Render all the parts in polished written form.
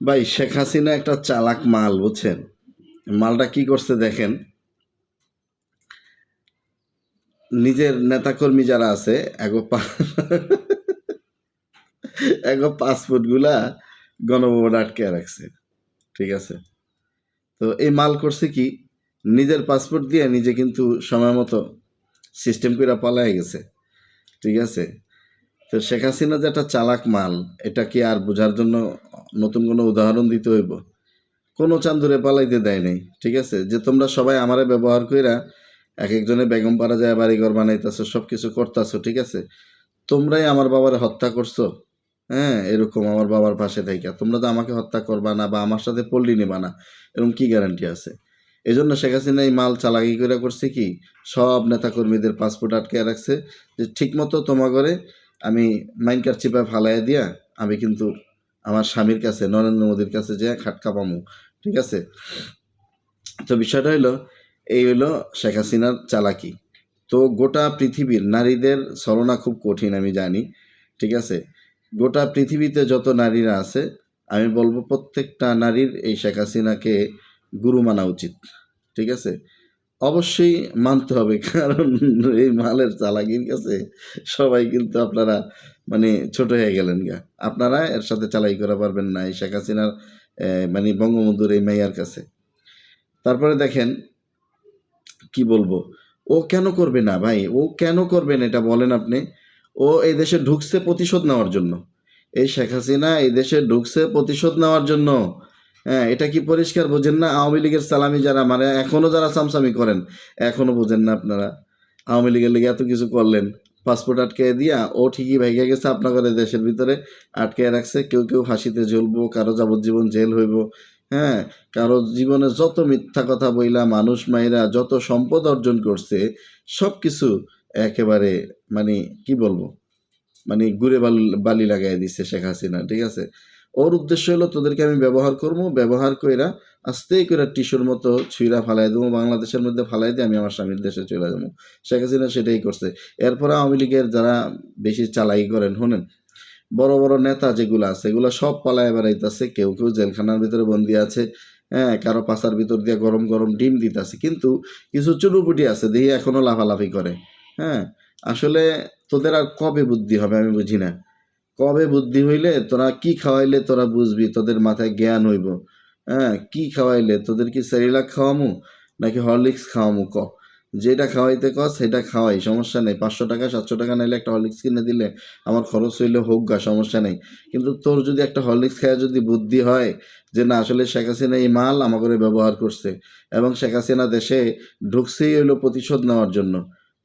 ভাই শেখ হাসিনা একটা চালাক মাল, বুঝছেন? মালটা কি করছে দেখেন। নিজের নেতাকর্মী যারা আছে এগো এগো পাসপোর্ট গুলা গণভবন আটকে রাখছে। ঠিক আছে, তো এই মাল করছে কি, নিজের পাসপোর্ট দিয়ে নিজে কিন্তু সময় মতো সিস্টেম করে পালায় গেছে। ঠিক আছে, তো শেখ হাসিনা যে একটা চালাক মাল, এটা কি আর বোঝার জন্য নতুন কোনো উদাহরণ দিতে হইব? কোনো চান্দুরে পালাইতে দেয় নাই। ঠিক আছে, যে তোমরা সবাই আমারে ব্যবহার কইরা এক একজনে বেগম পাড়া যায় বাড়িঘর বানাইতেছো, সব কিছু করতেছো। ঠিক আছে, তোমরাই আমার বাবারে হত্যা করছো। হ্যাঁ, এরকম আমার বাবার পাশে থাইকা তোমরা তো আমাকে হত্যা করবা না বা আমার সাথে পল্লী নেবা না, এরকম কি গ্যারান্টি আছে? এই জন্য শেখ হাসিনা এই মাল চালাকি করে করছে কি, সব নেতাকর্মীদের পাসপোর্ট আটকে রাখছে, যে ঠিক মতো তোমাগরে আমি মাইনকার চিপায় ফালাইয়া দিয়া আমি কিন্তু আমার স্বামীর কাছে নরেন্দ্র মোদীর কাছে যে খাটকা পামু। ঠিক আছে, তো বিষয়টা হইলো এই হইলো শেখ হাসিনার চালাকি। তো গোটা পৃথিবীর নারীদের ছলনা খুব কঠিন, আমি জানি। ঠিক আছে, গোটা পৃথিবীতে যত নারীরা আছে, আমি বলবো প্রত্যেকটা নারীর এই শেখ হাসিনাকে গুরু মানা উচিত। ঠিক আছে, অবশ্যই মানতে হবে, কারণ এই মালের চালাকির কাছে সবাই কিন্তু আপনারা মানে ছোট হয়ে গেলেন গা। আপনারা এর সাথে চালাকি করা পারবেন না এই শেখ হাসিনার মানে বঙ্গবন্ধুর এই মেয়ার কাছে। তারপরে দেখেন কি বলবো, ও কেন করবে না ভাই, ও কেন করবে না এটা বলেন আপনি? ও এই দেশে ঢুকছে প্রতিশোধ নেওয়ার জন্য। এই শেখ হাসিনা এই দেশে ঢুকছে প্রতিশোধ নেওয়ার জন্য। হ্যাঁ, এটা কি পরিষ্কার বোঝেন না? আওয়ামী লীগের সালামি যারা মানে এখনো যারা চামচামি করেন, এখনো বোঝেন না আপনারা? আওয়ামী লীগের লেগে এত কিছু করলেন, পাসপোর্ট আটকে দিয়া ও ঠিকই ভাইগা গেছে আপনাদের দেশের ভিতরে, আটকে রাখছে। কেউ কেউ ফাঁসিতে ঝুলবো, কারো যাবজ্জীবন জেল হইব। হ্যাঁ, কারো জীবনে যত মিথ্যা কথা বইলা মানুষ মাইরা যত সম্পদ অর্জন করছে, সব কিছু একেবারে মানে কি বলবো, মানে ঘুরে বালি লাগাই দিচ্ছে শেখ হাসিনা। ঠিক আছে, ওর উদ্দেশ্য হলো তোদেরকে আমি ব্যবহার করবো, ব্যবহার কইরা আস্তে করে টিস্যুর মতো ছুঁড়া ফালাই দেবো, বাংলাদেশের মধ্যে ফালাই দিয়ে আমি আমার স্বামীর দেশে চলে যাবো। শেখ হাসিনা সেটাই করছে। এরপরে আওয়ামী লীগের যারা বেশি চালাকি করেন, শোনেন, বড় বড় নেতা যেগুলো আছে এগুলো সব পালায় বেড়াইতেছে, কেউ কেউ জেলখানার ভিতরে বন্দি আছে। হ্যাঁ, কারো পাশার ভিতর দিয়ে গরম গরম ডিম দিতেছে, কিন্তু কিছু চুনুপুটি আছে দেখি এখনো লাফালাফি করে। হ্যাঁ, আসলে তোদের আর কবে বুদ্ধি হবে আমি বুঝি না। কবে বুদ্ধি হইলে তোরা কি খাওয়াইলে তোরা বুঝবি, তোদের মাথায় জ্ঞান হইব? হ্যাঁ, কি খাওয়াইলে, তোদের কি সেরিলাক খাওয়ামু নাকি হরলিক্স খাওয়ামু ক? যেটা খাওয়াইতে কস সেটা খাওয়াই, সমস্যা নেই। 500 টাকা 700 টাকা নাইলে একটা হরলিক্স কিনে দিলে আমার খরচ হইলে হোক গা, সমস্যা নেই। কিন্তু তোর যদি একটা হরলিক্স খাওয়া যদি বুদ্ধি হয় যে না, আসলে শেখ হাসিনা এই মাল আমাকে ব্যবহার করছে এবং শেখ হাসিনা দেশে ঢুকছেই হইলো প্রতিশোধ নেওয়ার জন্য,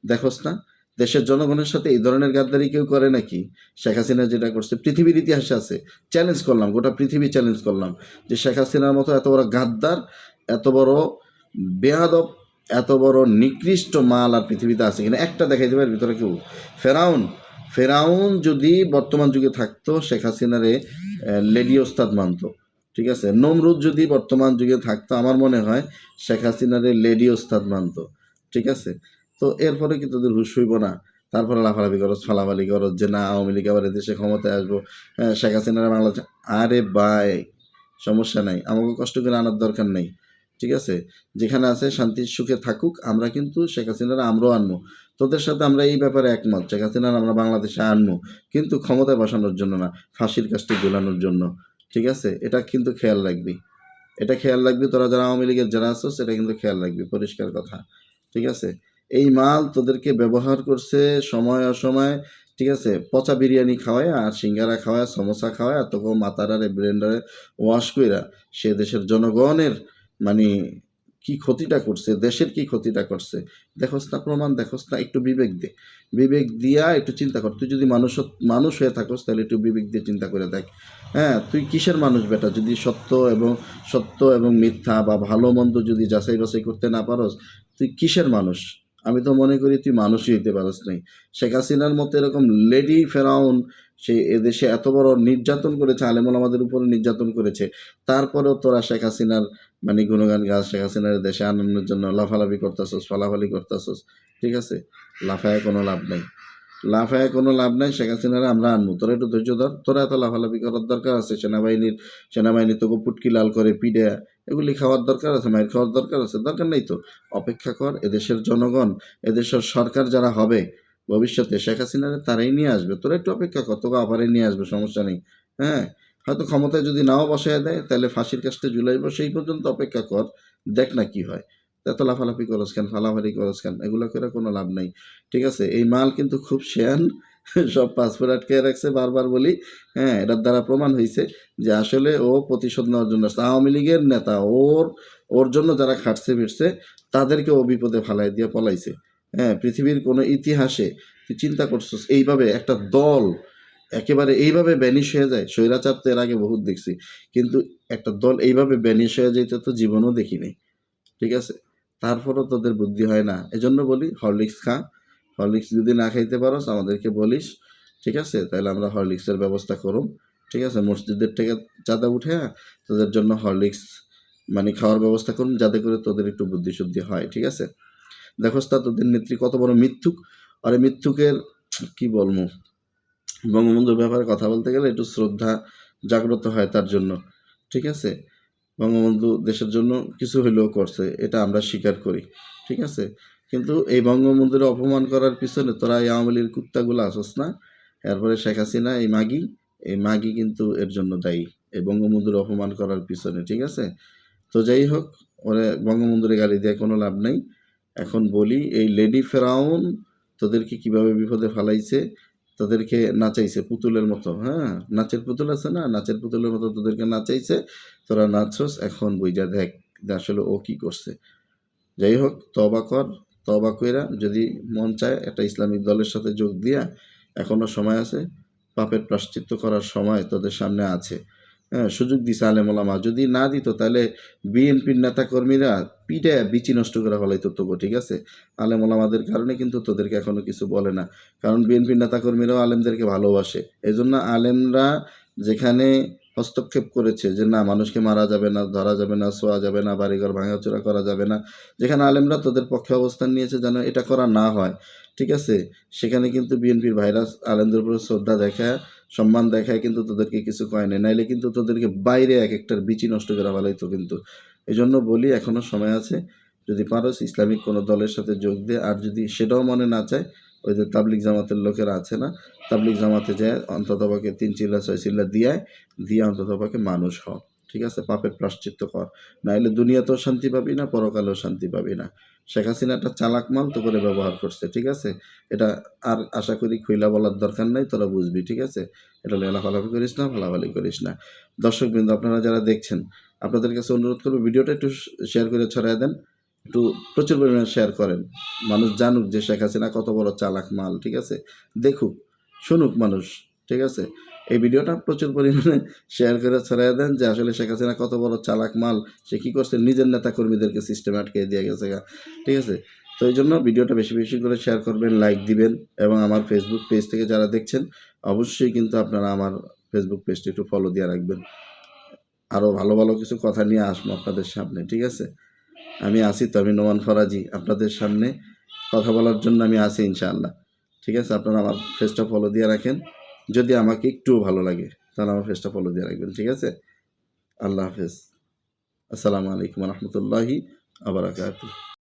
দেখোস না দেশের জনগণের সাথে এই ধরনের গাদ্দারি কেউ করে নাকি? শেখ হাসিনা যেটা করছে পৃথিবীর ইতিহাসে আছে। চ্যালেঞ্জ করলাম, গোটা পৃথিবী চ্যালেঞ্জ করলাম যে শেখ হাসিনার মতো এত বড় গাদ্দার, এত বড় বেয়াদব, এত বড় নিকৃষ্ট মাল আর পৃথিবীতে আছে কিনা একটা দেখাই দেবে ভিতরে কেউ? ফেরাউন, ফেরাউন যদি বর্তমান যুগে থাকতো শেখ হাসিনারে লেডি ওস্তাদ মানতো। ঠিক আছে, নমরুদ যদি বর্তমান যুগে থাকতো আমার মনে হয় শেখ হাসিনারে লেডি ওস্তাদ মানতো। ঠিক আছে, তো এরপরে কি তোদের হুশ হইব না? তারপরে লাফালাফি করো, ফালাফালি করো যে না আওয়ামী লীগ আবার এদেশে ক্ষমতায় আসবো, হ্যাঁ শেখ হাসিনারা বাংলাদেশ। আরে ভাই, সমস্যা নাই, আমাকে কষ্ট করে আনার দরকার নেই। ঠিক আছে, যেখানে আছে শান্তি সুখে থাকুক, আমরা কিন্তু শেখ হাসিনারা আমরাও আনবো। তোদের সাথে আমরা এই ব্যাপারে একমত, শেখ হাসিনার আমরা বাংলাদেশে আনবো, কিন্তু ক্ষমতায় বসানোর জন্য না, ফাঁসির কাজটি ঝুলানোর জন্য। ঠিক আছে, এটা কিন্তু খেয়াল রাখবি, এটা খেয়াল রাখবি, তোরা যারা আওয়ামী লীগের যারা আছো সেটা কিন্তু খেয়াল রাখবি, পরিষ্কার কথা। ঠিক আছে, এই মাল তোদেরকে ব্যবহার করছে সময় অসময়। ঠিক আছে, পচা বিরিয়ানি খাওয়ায় আর সিঙ্গারা খাওয়ায় সমোসা খাওয়ায় আর তোকে মাথাটারে ব্লেন্ডারে ওয়াশ কইরা সে দেশের জনগণের মানে কি ক্ষতিটা করছে, দেশের কি ক্ষতিটা করছে দেখোস না? প্রমাণ দেখোস না? একটু বিবেক দে, বিবেক দিয়া একটু চিন্তা কর। তুই যদি মানুষ হয়ে থাকোস তাহলে একটু বিবেক দিয়ে চিন্তা করে দেখ। হ্যাঁ, তুই কিসের মানুষ বেটা, যদি সত্য এবং মিথ্যা বা ভালো মন্দ যদি যাচাই বাছাই করতে না পারস, তুই কিসের মানুষ? আমি তো মনে করি তুই মানুষই হইতে পারস নাই। শেখ হাসিনার মতো এরকম লেডি ফেরাউন, সে এদেশে এত বড় নির্যাতন করেছে, আলেমুল আমাদের উপরে নির্যাতন করেছে, তারপরেও তোরা শেখ হাসিনার মানে গুণগান গাছ, শেখ হাসিনার দেশে আনন্দের জন্য লাফালাফি করতেছস, ফালাফালি করতেছস। ঠিক আছে, লাফায় কোনো লাভ নাই। লাফায় কোনো লাভ নাই, শেখ হাসিনারে আমরা আনবো, তোরা একটু ধৈর্য ধর, তোরা এত লাফালাফি করার দরকার আছে? সেনাবাহিনী তোকে পুটকি লাল করে পিডে এগুলি খাওয়ার দরকার আছে? মায়ের খাওয়ার দরকার আছে? দরকার নেই তো। অপেক্ষা কর, এদেশের জনগণ, এদেশের সরকার যারা হবে ভবিষ্যতে শেখ হাসিনারে তারাই নিয়ে আসবে, তোরা একটু অপেক্ষা কর, তোকে আবারই নিয়ে আসবে, সমস্যা নেই। হ্যাঁ, হয়তো ক্ষমতায় যদি নাও বসায় দেয় তাহলে ফাঁসির কাজটা ঝুলাইব, সেই পর্যন্ত অপেক্ষা কর, দেখ না কি হয়। এত লাফালাফি করস কেন, ফালাফালি করস কেন, এগুলো করে কোনো লাভ নাই। ঠিক আছে, এই মাল কিন্তু খুব শেয়ান, সব পাসপোর্ট আটকে রাখছে, বারবার বলি। হ্যাঁ, এটার দ্বারা প্রমাণ হয়েছে যে আসলে ও প্রতিশোধ নেওয়ার জন্য আসছে। আওয়ামী লীগের নেতা, ওর জন্য যারা খাটছে ফিরছে তাদেরকে ও বিপদে ফালাই দিয়ে পলাইছে। হ্যাঁ, পৃথিবীর কোনো ইতিহাসে তুই চিন্তা করছিস এইভাবে একটা দল একেবারে এইভাবে ব্যানিশ হয়ে যায়? স্বৈরাচার তো এর আগে বহুত দেখছি, কিন্তু একটা দল এইভাবে ব্যানিশ হয়ে যাইতে তো জীবনও দেখিনি। ঠিক আছে, তারপরও তোদের বুদ্ধি হয় না। এজন্য বলি হরলিক্স খা, হরলিক্স যদি না খাইতে পারোস আমাদেরকে বলিস, ঠিক আছে, তাহলে আমরা হরলিক্সের ব্যবস্থা করুম। ঠিক আছে, মসজিদের থেকে চাঁদা উঠে তোদের জন্য হরলিক্স মানে খাওয়ার ব্যবস্থা করুন, যাতে করে তোদের একটু বুদ্ধিশুদ্ধি হয়। ঠিক আছে, দেখোস তা তোদের নেত্রী কত বড় মিথ্যুক। আর এই মিথ্যুকের কি বলবো, বঙ্গবন্ধুর ব্যাপারে কথা বলতে গেলে একটু শ্রদ্ধা জাগ্রত হয় তার জন্য। ঠিক আছে, বঙ্গবন্ধু দেশের জন্য কিছু হইলেও করছে, এটা আমরা স্বীকার করি। ঠিক আছে, কিন্তু এই বঙ্গবন্ধুর অপমান করার পিছনে তোরা এই আওয়ামী লীগের কুত্তাগুলো আসস না, এরপরে শেখ হাসিনা এই মাগি কিন্তু এর জন্য দায়ী, এই বঙ্গবন্ধুর অপমান করার পিছনে। ঠিক আছে, তো যাই হোক, ওরে বঙ্গবন্ধুরে গালি দিয়ে কোনো লাভ নাই। এখন বলি, এই লেডি ফেরাউন তোদেরকে কিভাবে বিপদে ফালাইছে, তোদেরকে নাচাইছে পুতুলের মতো। হ্যাঁ, নাচের পুতুল আছে না, নাচের পুতুলের মতো তোদেরকে নাচাইছে, তোরা নাচছস, এখন বুঝা দেখ যে আসলে ও কি করছে। যাই হোক, তবা কর, তবা কইরা যদি মন চায় একটা ইসলামিক দলের সাথে যোগ দিয়া, এখনো সময় আছে, পাপের প্রায়শ্চিত্ত করার সময় তোদের সামনে আছে। হ্যাঁ, সুযোগ দিছে আলেম ওলামা, যদি না দিত তাহলে বিএনপির নেতাকর্মীরা পিঠে বিচি নষ্ট করে ফেলাইতো তবু। ঠিক আছে, আলেম ওলামাদের কারণে কিন্তু তোদেরকে এখনো কিছু বলে না, কারণ বিএনপির নেতাকর্মীরাও আলেমদেরকে ভালোবাসে। এই জন্য আলেমরা যেখানে হস্তক্ষেপ করেছে যে না, মানুষকে মারা যাবে না, ধরা যাবে না, ছোঁয়া যাবে না, বাড়িঘর ভাঙাচোরা করা যাবে না, যেখানে আলেমরা তোদের পক্ষে অবস্থান নিয়েছে যেন এটা করা না হয়, ঠিক আছে, সেখানে কিন্তু বিএনপির ভাইরাস আলেমদের উপরে শ্রদ্ধা দেখায়, সম্মান দেখায়, কিন্তু তোদেরকে কিছু কয় না, নাইলে কিন্তু তোদেরকে বাইরে এক একটার বিচি নষ্ট করে ফেলাইতো কিন্তু। এই জন্য বলি, এখনো সময় আছে, যদি পারোস ইসলামিক কোনো দলের সাথে যোগ দে, আর যদি সেটাও মনে না চায়, ওই যে তাবলিগ জামাতের লোকেরা আছে না, তাবলিগ জামাতে যায় অন্ততপক্ষে 3 চিল্লা 6 চিল্লা দিয়ে অন্ততপক্ষে মানুষ হ। ঠিক আছে, পাপের প্রায়শ্চিত্ত কর, নাইলে দুনিয়াতেও শান্তি পাবি না, পরকালেও শান্তি পাবি না। শেখ হাসিনা একটা চালাক মাল তো করে ব্যবহার করছে। ঠিক আছে, এটা আর আশা করি খুইলা বলার দরকার নাই, তোরা বুঝবি। ঠিক আছে, এটা লাফালাফি করিস না, ফালাফালি করিস না। দর্শকবৃন্দ, আপনারা যারা দেখছেন, আপনাদের কাছে অনুরোধ করবো ভিডিওটা একটু শেয়ার করে ছড়াই দেন, একটু প্রচুর পরিমাণে শেয়ার করেন, মানুষ জানুক যে শেখ হাসিনা কত বড় চালাক মাল। ঠিক আছে, দেখুক, শুনুক মানুষ। ঠিক আছে, এই ভিডিওটা প্রচুর পরিমাণে শেয়ার করে ছড়াই দেন যে আসলে শেখ হাসিনা কত বড় চালাক মাল, সে কী করছে, নিজের নেতা কর্মীদেরকে সিস্টেমে আটকে দিয়ে গেছে। ঠিক আছে, তো এই জন্য ভিডিওটা বেশি বেশি করে শেয়ার করবেন, লাইক দিবেন, এবং আমার ফেসবুক পেজ থেকে যারা দেখছেন অবশ্যই কিন্তু আপনারা আমার ফেসবুক পেজটি একটু ফলো দিয়ে রাখবেন। আরও ভালো ভালো কিছু কথা নিয়ে আসবো আপনাদের সামনে। ঠিক আছে, আমি আছি তো, আমি নোমান ফরাজি, আপনাদের সামনে কথা বলার জন্য আমি আছি ইনশাআল্লাহ। ঠিক আছে, আপনারা আমার পেজটা ফলো দিয়ে রাখেন, যদি আমাকে একটুও ভালো লাগে তাহলে আমার পেজটা ফলো দিয়ে রাখবেন। ঠিক আছে, আল্লাহ হাফেজ, আসসালামু আলাইকুম রহমতুল্লাহি আবরাকাতুহু।